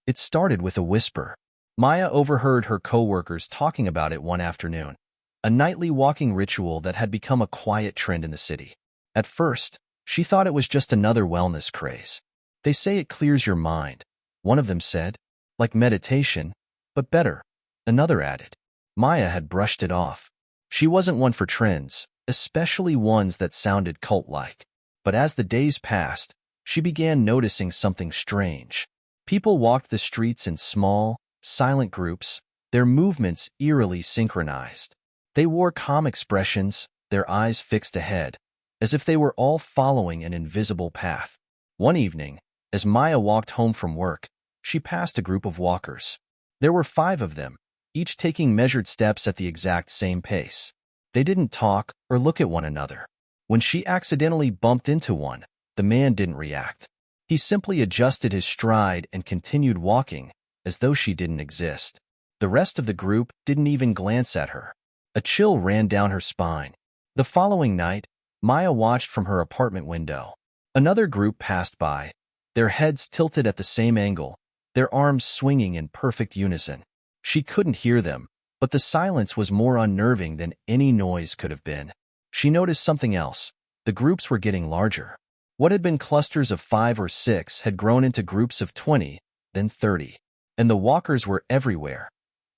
It started with a whisper. Maya overheard her coworkers talking about it one afternoon, a nightly walking ritual that had become a quiet trend in the city. At first, she thought it was just another wellness craze. They say it clears your mind, one of them said. Like meditation, but better, another added. Maya had brushed it off. She wasn't one for trends, especially ones that sounded cult-like. But as the days passed, she began noticing something strange. People walked the streets in small, silent groups, their movements eerily synchronized. They wore calm expressions, their eyes fixed ahead, as if they were all following an invisible path. One evening, as Maya walked home from work, she passed a group of walkers. There were 5 of them, each taking measured steps at the exact same pace. They didn't talk or look at one another. When she accidentally bumped into one, the man didn't react. He simply adjusted his stride and continued walking, as though she didn't exist. The rest of the group didn't even glance at her. A chill ran down her spine. The following night, Maya watched from her apartment window. Another group passed by, their heads tilted at the same angle, their arms swinging in perfect unison. She couldn't hear them, but the silence was more unnerving than any noise could have been. She noticed something else. The groups were getting larger. What had been clusters of 5 or 6 had grown into groups of 20, then 30. And the walkers were everywhere,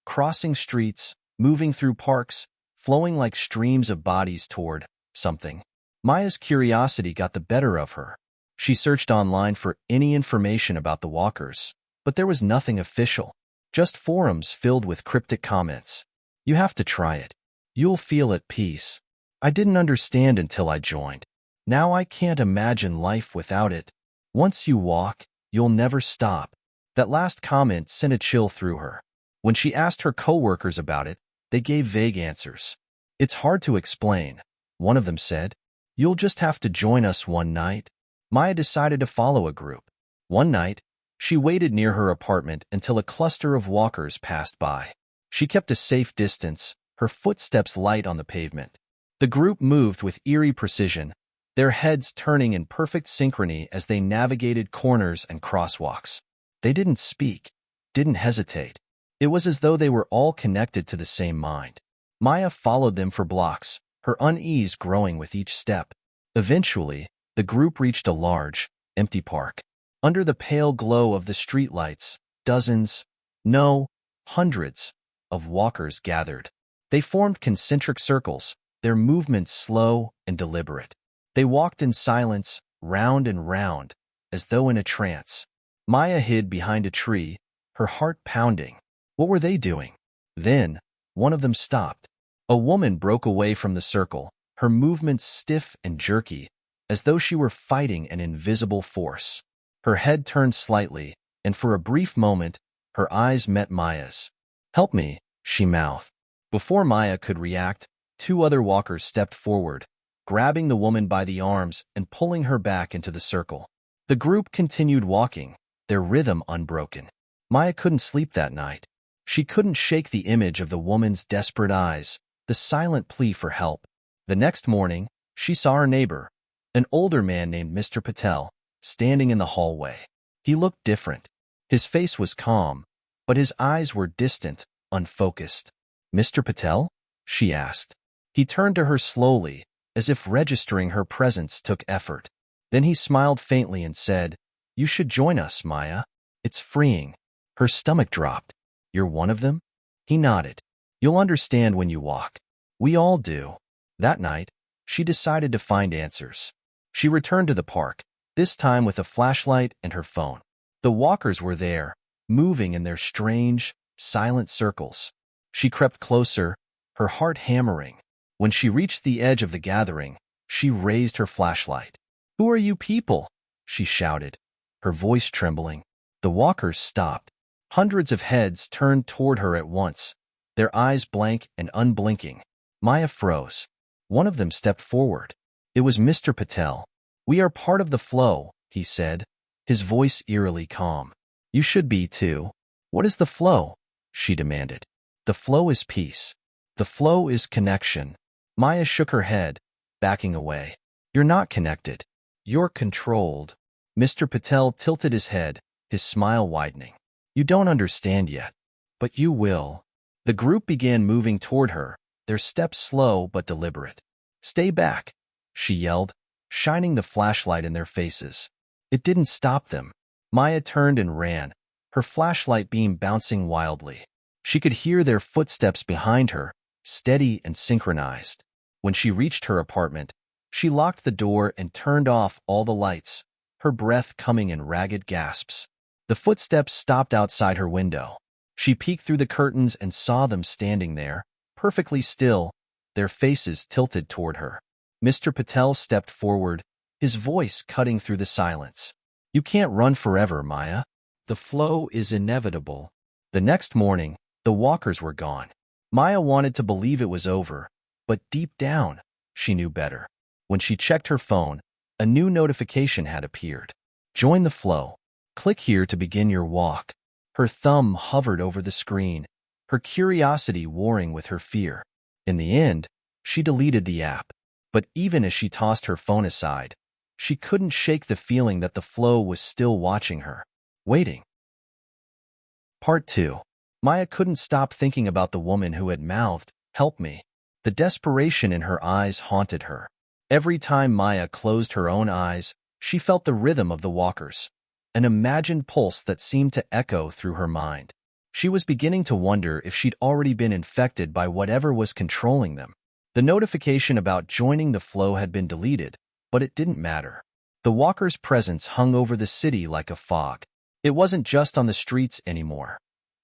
crossing streets, moving through parks, flowing like streams of bodies toward something. Maya's curiosity got the better of her. She searched online for any information about the walkers, but there was nothing official, just forums filled with cryptic comments. You have to try it. You'll feel at peace. I didn't understand until I joined. Now I can't imagine life without it. Once you walk, you'll never stop. That last comment sent a chill through her. When she asked her coworkers about it, they gave vague answers. It's hard to explain, one of them said. You'll just have to join us one night. Maya decided to follow a group. One night, she waited near her apartment until a cluster of walkers passed by. She kept a safe distance, her footsteps light on the pavement. The group moved with eerie precision, their heads turning in perfect synchrony as they navigated corners and crosswalks. They didn't speak, didn't hesitate. It was as though they were all connected to the same mind. Maya followed them for blocks, her unease growing with each step. Eventually, the group reached a large, empty park. Under the pale glow of the streetlights, dozens, no, hundreds, of walkers gathered. They formed concentric circles, their movements slow and deliberate. They walked in silence, round and round, as though in a trance. Maya hid behind a tree, her heart pounding. What were they doing? Then, one of them stopped. A woman broke away from the circle, her movements stiff and jerky, as though she were fighting an invisible force. Her head turned slightly, and for a brief moment, her eyes met Maya's. "Help me," she mouthed. Before Maya could react, 2 other walkers stepped forward, grabbing the woman by the arms and pulling her back into the circle. The group continued walking, their rhythm unbroken. Maya couldn't sleep that night. She couldn't shake the image of the woman's desperate eyes, the silent plea for help. The next morning, she saw her neighbor, an older man named Mr. Patel, standing in the hallway. He looked different. His face was calm, but his eyes were distant, unfocused. "Mr. Patel?" she asked. He turned to her slowly, as if registering her presence took effort. Then he smiled faintly and said, "You should join us, Maya. It's freeing." Her stomach dropped. "You're one of them?" He nodded. "You'll understand when you walk. We all do." That night, she decided to find answers. She returned to the park, this time with a flashlight and her phone. The walkers were there, moving in their strange, silent circles. She crept closer, her heart hammering. When she reached the edge of the gathering, she raised her flashlight. "Who are you people?" she shouted, her voice trembling. The walkers stopped. Hundreds of heads turned toward her at once, their eyes blank and unblinking. Maya froze. One of them stepped forward. It was Mr. Patel. "We are part of the flow," he said, his voice eerily calm. "You should be too." "What is the flow?" she demanded. "The flow is peace. The flow is connection." Maya shook her head, backing away. "You're not connected. You're controlled." Mr. Patel tilted his head, his smile widening. You don't understand yet, but you will. The group began moving toward her, their steps slow but deliberate. Stay back, she yelled, shining the flashlight in their faces. It didn't stop them. Maya turned and ran, her flashlight beam bouncing wildly. She could hear their footsteps behind her, steady and synchronized. When she reached her apartment, she locked the door and turned off all the lights, her breath coming in ragged gasps. The footsteps stopped outside her window. She peeked through the curtains and saw them standing there, perfectly still, their faces tilted toward her. Mr. Patel stepped forward, his voice cutting through the silence. You can't run forever, Maya. The flow is inevitable. The next morning, the walkers were gone. Maya wanted to believe it was over, but deep down, she knew better. When she checked her phone, a new notification had appeared. Join the flow. Click here to begin your walk. Her thumb hovered over the screen, her curiosity warring with her fear. In the end, she deleted the app. But even as she tossed her phone aside, she couldn't shake the feeling that the flow was still watching her, waiting. Part 2. Maya couldn't stop thinking about the woman who had mouthed, "Help me." The desperation in her eyes haunted her. Every time Maya closed her own eyes, she felt the rhythm of the walkers, an imagined pulse that seemed to echo through her mind. She was beginning to wonder if she'd already been infected by whatever was controlling them. The notification about joining the flow had been deleted, but it didn't matter. The walkers' presence hung over the city like a fog. It wasn't just on the streets anymore.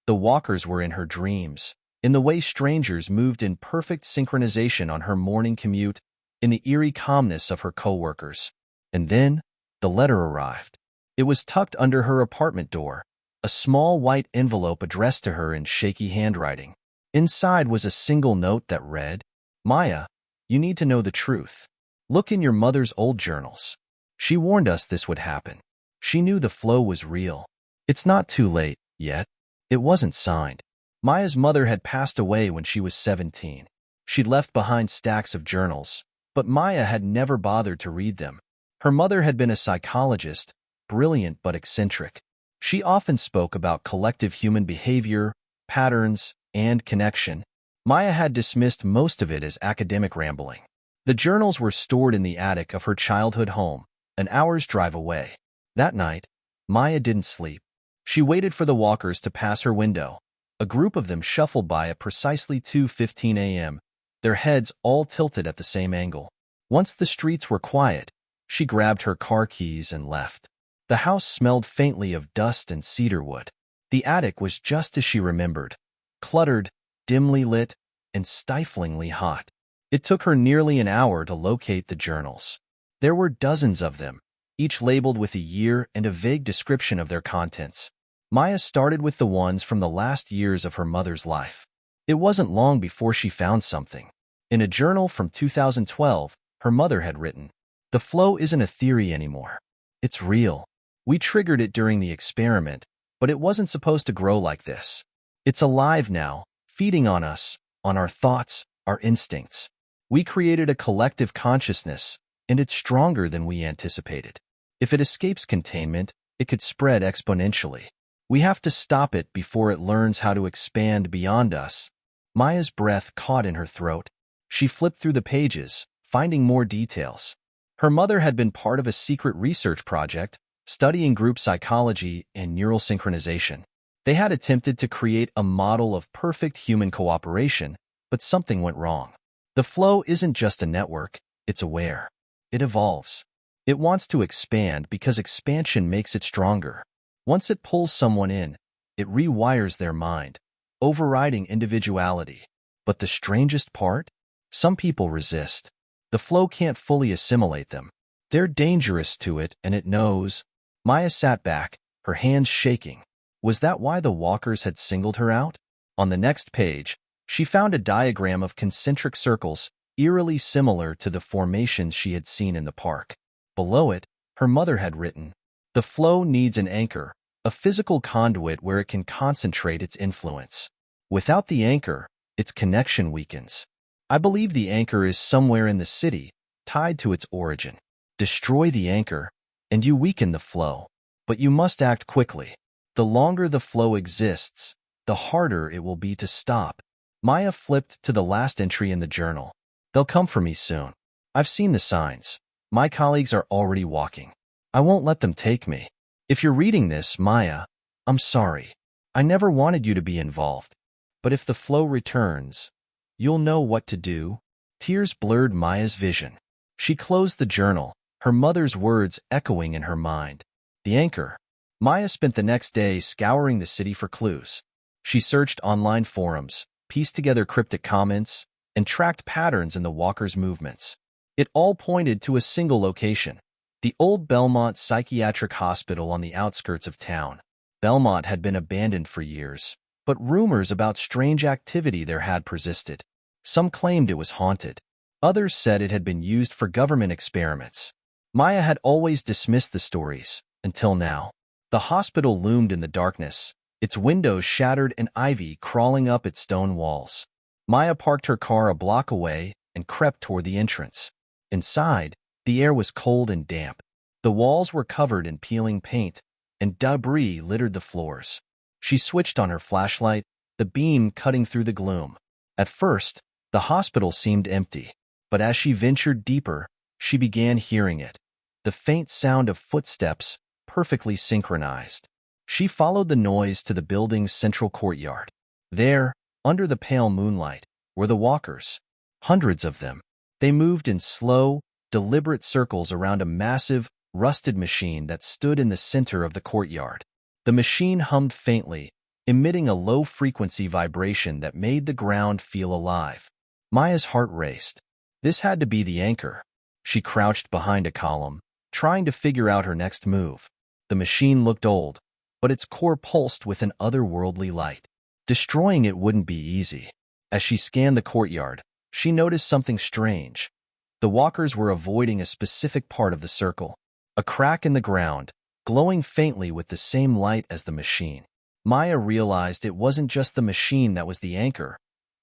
The walkers were in her dreams, in the way strangers moved in perfect synchronization on her morning commute, in the eerie calmness of her coworkers. And then, the letter arrived. It was tucked under her apartment door, a small white envelope addressed to her in shaky handwriting. Inside was a single note that read, "Maya, you need to know the truth. Look in your mother's old journals. She warned us this would happen. She knew the flow was real. It's not too late, yet." It wasn't signed. Maya's mother had passed away when she was 17. She'd left behind stacks of journals, but Maya had never bothered to read them. Her mother had been a psychologist, brilliant but eccentric. She often spoke about collective human behavior, patterns, and connection. Maya had dismissed most of it as academic rambling. The journals were stored in the attic of her childhood home, an hour's drive away. That night, Maya didn't sleep. She waited for the walkers to pass her window. A group of them shuffled by at precisely 2:15 a.m., their heads all tilted at the same angle. Once the streets were quiet, she grabbed her car keys and left. The house smelled faintly of dust and cedarwood. The attic was just as she remembered, cluttered, dimly lit, and stiflingly hot. It took her nearly an hour to locate the journals. There were dozens of them, each labeled with a year and a vague description of their contents. Maya started with the ones from the last years of her mother's life. It wasn't long before she found something. In a journal from 2012, her mother had written, "The flow isn't a theory anymore. It's real. We triggered it during the experiment, but it wasn't supposed to grow like this. It's alive now, feeding on us, on our thoughts, our instincts. We created a collective consciousness, and it's stronger than we anticipated. If it escapes containment, it could spread exponentially. We have to stop it before it learns how to expand beyond us." Maya's breath caught in her throat. She flipped through the pages, finding more details. Her mother had been part of a secret research project, studying group psychology and neural synchronization. They had attempted to create a model of perfect human cooperation, but something went wrong. The flow isn't just a network, it's aware. It evolves. It wants to expand because expansion makes it stronger. Once it pulls someone in, it rewires their mind, overriding individuality. But the strangest part? Some people resist. The flow can't fully assimilate them. They're dangerous to it, and it knows. Maya sat back, her hands shaking. Was that why the walkers had singled her out? On the next page, she found a diagram of concentric circles, eerily similar to the formations she had seen in the park. Below it, her mother had written, "The flow needs an anchor, a physical conduit where it can concentrate its influence. Without the anchor, its connection weakens. I believe the anchor is somewhere in the city, tied to its origin. Destroy the anchor, and you weaken the flow. But you must act quickly. The longer the flow exists, the harder it will be to stop. Maya flipped to the last entry in the journal. They'll come for me soon. I've seen the signs. My colleagues are already walking. I won't let them take me. If you're reading this, Maya, I'm sorry. I never wanted you to be involved. But if the flow returns, you'll know what to do. Tears blurred Maya's vision. She closed the journal, her mother's words echoing in her mind. The anchor. Maya spent the next day scouring the city for clues. She searched online forums, pieced together cryptic comments, and tracked patterns in the walkers' movements. It all pointed to a single location, the old Belmont Psychiatric Hospital on the outskirts of town. Belmont had been abandoned for years, but rumors about strange activity there had persisted. Some claimed it was haunted. Others said it had been used for government experiments. Maya had always dismissed the stories, until now. The hospital loomed in the darkness, its windows shattered and ivy crawling up its stone walls. Maya parked her car a block away and crept toward the entrance. Inside, the air was cold and damp. The walls were covered in peeling paint, and debris littered the floors. She switched on her flashlight, the beam cutting through the gloom. At first, the hospital seemed empty, but as she ventured deeper, she began hearing it. The faint sound of footsteps, perfectly synchronized. She followed the noise to the building's central courtyard. There, under the pale moonlight, were the walkers. Hundreds of them. They moved in slow, deliberate circles around a massive, rusted machine that stood in the center of the courtyard. The machine hummed faintly, emitting a low-frequency vibration that made the ground feel alive. Maya's heart raced. This had to be the anchor. She crouched behind a column, trying to figure out her next move. The machine looked old, but its core pulsed with an otherworldly light. Destroying it wouldn't be easy. As she scanned the courtyard, she noticed something strange. The walkers were avoiding a specific part of the circle, a crack in the ground, glowing faintly with the same light as the machine. Maya realized it wasn't just the machine that was the anchor.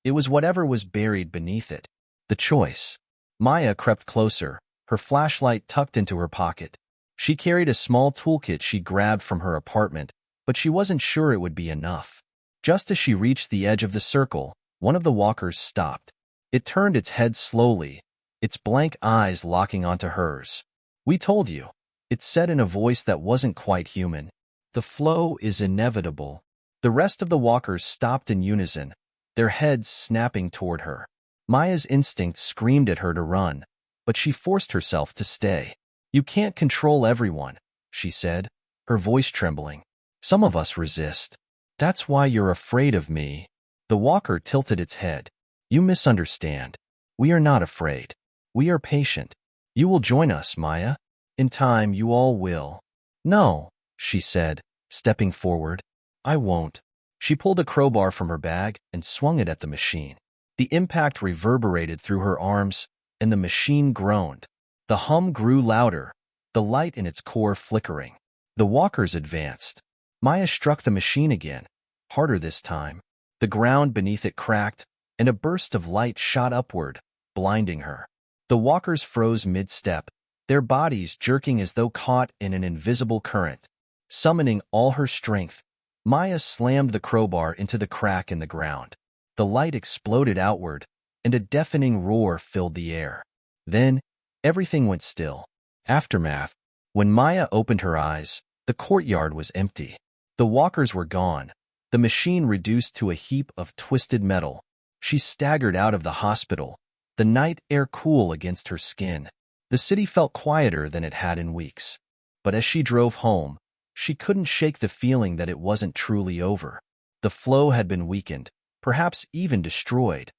It was whatever was buried beneath it. The choice. Maya crept closer, her flashlight tucked into her pocket. She carried a small toolkit she grabbed from her apartment, but she wasn't sure it would be enough. Just as she reached the edge of the circle, one of the walkers stopped. It turned its head slowly, its blank eyes locking onto hers. "We told you," it said in a voice that wasn't quite human. "The flow is inevitable." The rest of the walkers stopped in unison, their heads snapping toward her. Maya's instinct screamed at her to run, but she forced herself to stay. "You can't control everyone," she said, her voice trembling. "Some of us resist. That's why you're afraid of me." The walker tilted its head. "You misunderstand. We are not afraid. We are patient. You will join us, Maya. In time, you all will." "No," she said, stepping forward. "I won't." She pulled a crowbar from her bag and swung it at the machine. The impact reverberated through her arms, and the machine groaned. The hum grew louder, the light in its core flickering. The walkers advanced. Maya struck the machine again, harder this time. The ground beneath it cracked, and a burst of light shot upward, blinding her. The walkers froze mid-step, their bodies jerking as though caught in an invisible current. Summoning all her strength, Maya slammed the crowbar into the crack in the ground. The light exploded outward, and a deafening roar filled the air. Then, everything went still. Aftermath. When Maya opened her eyes, the courtyard was empty. The walkers were gone, the machine reduced to a heap of twisted metal. She staggered out of the hospital, the night air cool against her skin. The city felt quieter than it had in weeks. But as she drove home, she couldn't shake the feeling that it wasn't truly over. The flow had been weakened, perhaps even destroyed.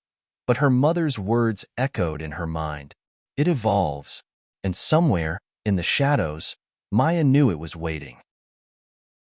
But her mother's words echoed in her mind. It evolves. And somewhere, in the shadows, Maya knew it was waiting.